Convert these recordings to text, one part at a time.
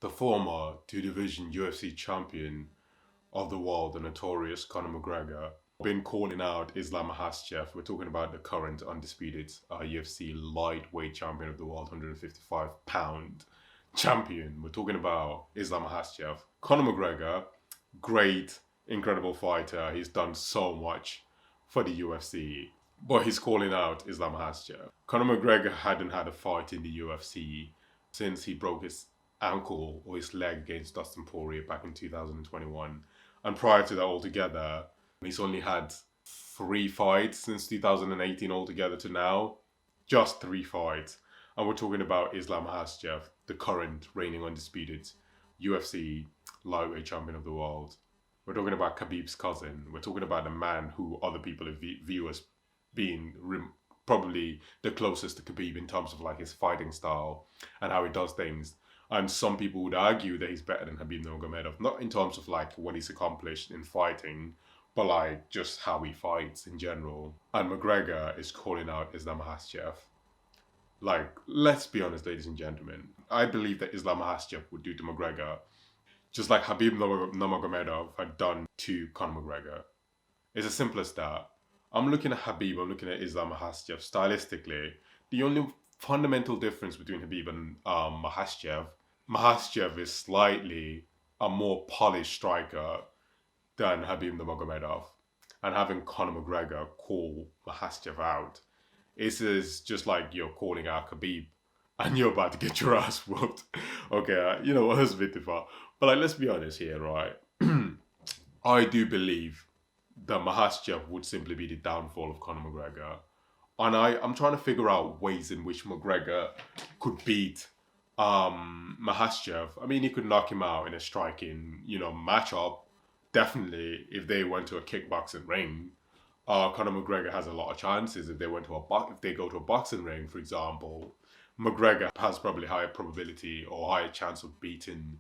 The former two-division UFC champion of the world, the notorious Conor McGregor, been calling out Islam Makhachev. We're talking about the current undisputed UFC lightweight champion of the world, 155-pound champion. We're talking about Islam Makhachev. Conor McGregor, great, incredible fighter. He's done so much for the UFC. But he's calling out Islam Makhachev. Conor McGregor hadn't had a fight in the UFC since he broke his ankle or his leg against Dustin Poirier back in 2021. And prior to that altogether, he's only had 3 fights since 2018 altogether to now. Just 3 fights. And we're talking about Islam Makhachev, the current reigning undisputed UFC lightweight champion of the world. We're talking about Khabib's cousin. We're talking about a man who other people view as being probably the closest to Khabib in terms of like his fighting style and how he does things. And some people would argue that he's better than Khabib Nurmagomedov, not in terms of like what he's accomplished in fighting, but like just how he fights in general. And McGregor is calling out Islam Makhachev. Like, let's be honest, ladies and gentlemen. I believe that Islam Makhachev would do to McGregor just like Khabib Nurmagomedov had done to Conor McGregor. It's as simple as that. I'm looking at Khabib, I'm looking at Islam Makhachev stylistically. The only fundamental difference between Khabib and Makhachev is slightly a more polished striker than Khabib Nurmagomedov. And having Conor McGregor call Makhachev out, is just like you're calling out Khabib and you're about to get your ass whooped. Okay, you know what, that's a bit too far. But like, let's be honest here, right? I do believe that Makhachev would simply be the downfall of Conor McGregor. And I'm trying to figure out ways in which McGregor could beat Makhachev. I mean, he could knock him out in a striking, matchup. Definitely, if they went to a kickboxing ring, Conor McGregor has a lot of chances. If they go to a boxing ring, for example, McGregor has probably higher probability or higher chance of beating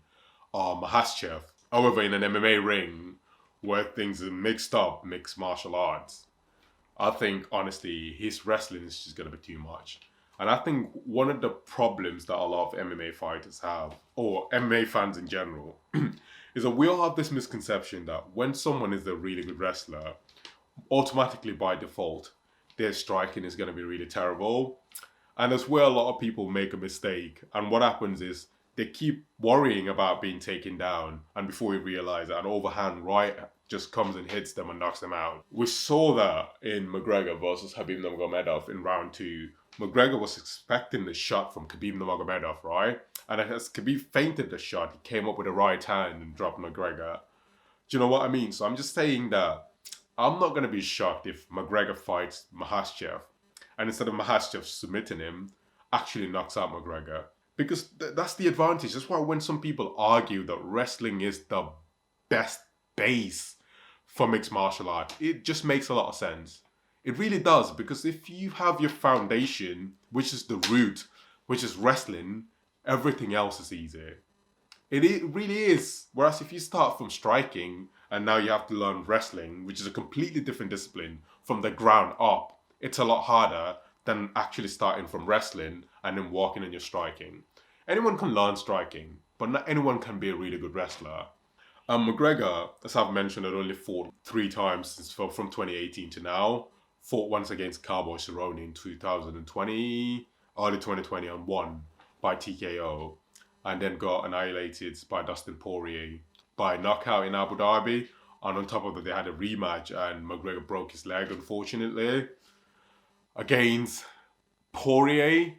Makhachev. However, in an MMA ring where things are mixed martial arts, I think honestly his wrestling is just gonna be too much. And I think one of the problems that a lot of MMA fighters have, or MMA fans in general, is that we all have this misconception that when someone is a really good wrestler, automatically by default, their striking is going to be really terrible. And that's where a lot of people make a mistake. And what happens is they keep worrying about being taken down. And before you realize it, an overhand right just comes and hits them and knocks them out. We saw that in McGregor versus Khabib Nurmagomedov in round 2. McGregor was expecting the shot from Khabib Nurmagomedov, right? And as Khabib feinted the shot, he came up with a right hand and dropped McGregor. Do you know what I mean? So I'm just saying that I'm not going to be shocked if McGregor fights Makhachev and instead of Makhachev submitting him, actually knocks out McGregor. Because that's the advantage. That's why when some people argue that wrestling is the best base for mixed martial art, it just makes a lot of sense. It really does, because if you have your foundation, which is the root, which is wrestling, everything else is easy. It really is. Whereas if you start from striking and now you have to learn wrestling, which is a completely different discipline from the ground up, it's a lot harder than actually starting from wrestling and then working on your striking. Anyone can learn striking, but not anyone can be a really good wrestler. McGregor, as I've mentioned, had only fought 3 times since from 2018 to now. Fought once against Cowboy Cerrone in 2020, early 2020, and won by TKO. And then got annihilated by Dustin Poirier by knockout in Abu Dhabi. And on top of that, they had a rematch and McGregor broke his leg, unfortunately, against Poirier.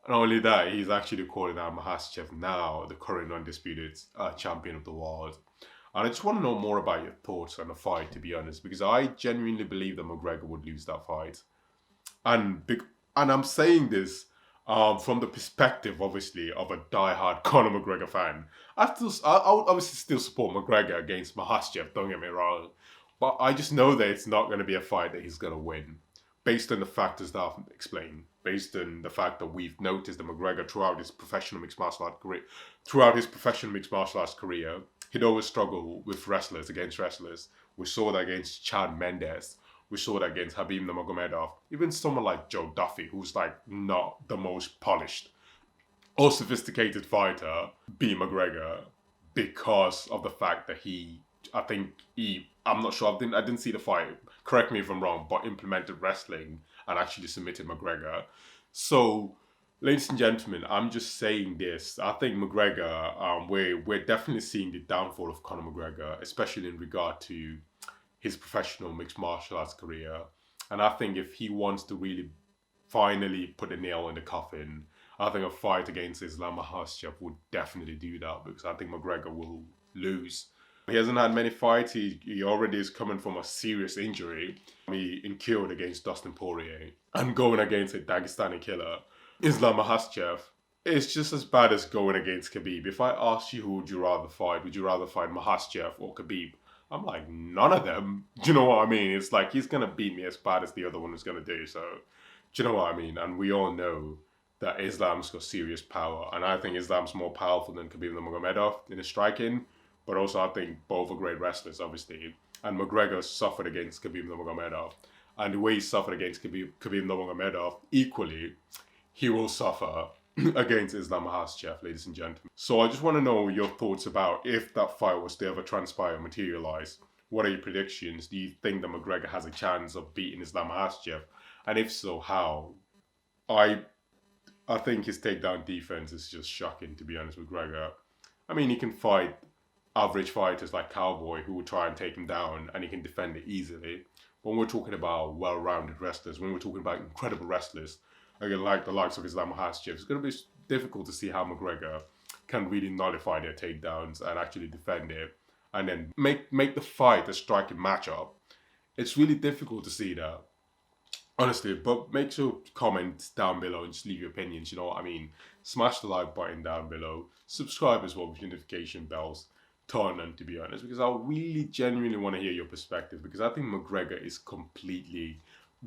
Not only that, he's actually calling out Makhachev now, the current undisputed champion of the world. And I just want to know more about your thoughts on the fight, to be honest, because I genuinely believe that McGregor would lose that fight. And I'm saying this from the perspective, obviously, of a diehard Conor McGregor fan. I would obviously still support McGregor against Makhachev, don't get me wrong. But I just know that it's not going to be a fight that he's going to win, based on the factors that I've explained, based on the fact that we've noticed that McGregor throughout his professional mixed martial arts career, he'd always struggle with against wrestlers. We saw that against Chad Mendes. We saw that against Khabib Nurmagomedov. Even someone like Joe Duffy, who's like not the most polished or sophisticated fighter beat McGregor because of the fact that I'm not sure, I didn't see the fight, correct me if I'm wrong, but implemented wrestling and actually submitted McGregor. So, ladies and gentlemen, I'm just saying this. I think McGregor, we're definitely seeing the downfall of Conor McGregor, especially in regard to his professional mixed martial arts career. And I think if he wants to really finally put a nail in the coffin, I think a fight against Islam Makhachev would definitely do that, because I think McGregor will lose. He hasn't had many fights. He already is coming from a serious injury. He incurred against Dustin Poirier and going against a Dagestani killer, Islam Makhachev. It's just as bad as going against Khabib. If I asked you who would you rather fight, would you rather fight Makhachev or Khabib? I'm like, none of them. Do you know what I mean? It's like he's going to beat me as bad as the other one is going to do. So, do you know what I mean? And we all know that Islam's got serious power. And I think Islam's more powerful than Khabib Nurmagomedov in his striking. But also I think both are great wrestlers, obviously. And McGregor suffered against Khabib Nurmagomedov. And the way he suffered against Khabib Nurmagomedov, equally, he will suffer against Islam Makhachev, ladies and gentlemen. So I just want to know your thoughts about if that fight was to ever transpire or materialize. What are your predictions? Do you think that McGregor has a chance of beating Islam Makhachev? And if so, how? I think his takedown defense is just shocking, to be honest with McGregor. I mean, he can fight average fighters like Cowboy who will try and take him down, and he can defend it easily. But when we're talking about well-rounded wrestlers, when we're talking about incredible wrestlers, again, like the likes of Islam Makhachev, it's going to be difficult to see how McGregor can really nullify their takedowns and actually defend it, and then make the fight a striking matchup. It's really difficult to see that, honestly. But make sure to comment down below and just leave your opinions. You know what I mean? Smash the like button down below. Subscribe as well with your notification bells turn on, to be honest, because I really genuinely want to hear your perspective, because I think McGregor is completely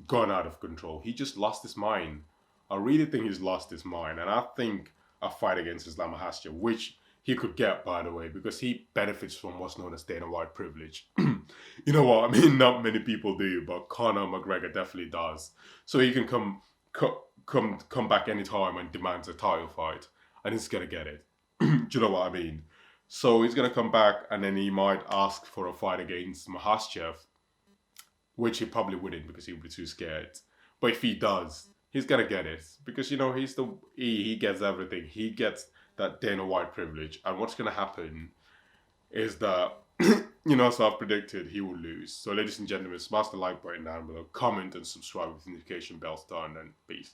gone out of control. He just lost his mind. I really think he's lost his mind, and I think a fight against Islam Makhachev, which he could get, by the way, because he benefits from what's known as Dana White privilege. You know what I mean? Not many people do, but Conor McGregor definitely does. So he can come back anytime and demands a title fight, and he's gonna get it. Do you know what I mean? So he's gonna come back, and then he might ask for a fight against Makhachev, which he probably wouldn't because he would be too scared. But if he does, he's gonna get it, because you know he gets everything. He gets that Dana White privilege, and what's gonna happen is that so I've predicted he will lose. So ladies and gentlemen, smash the like button down below, comment and subscribe with notification bells on, and peace.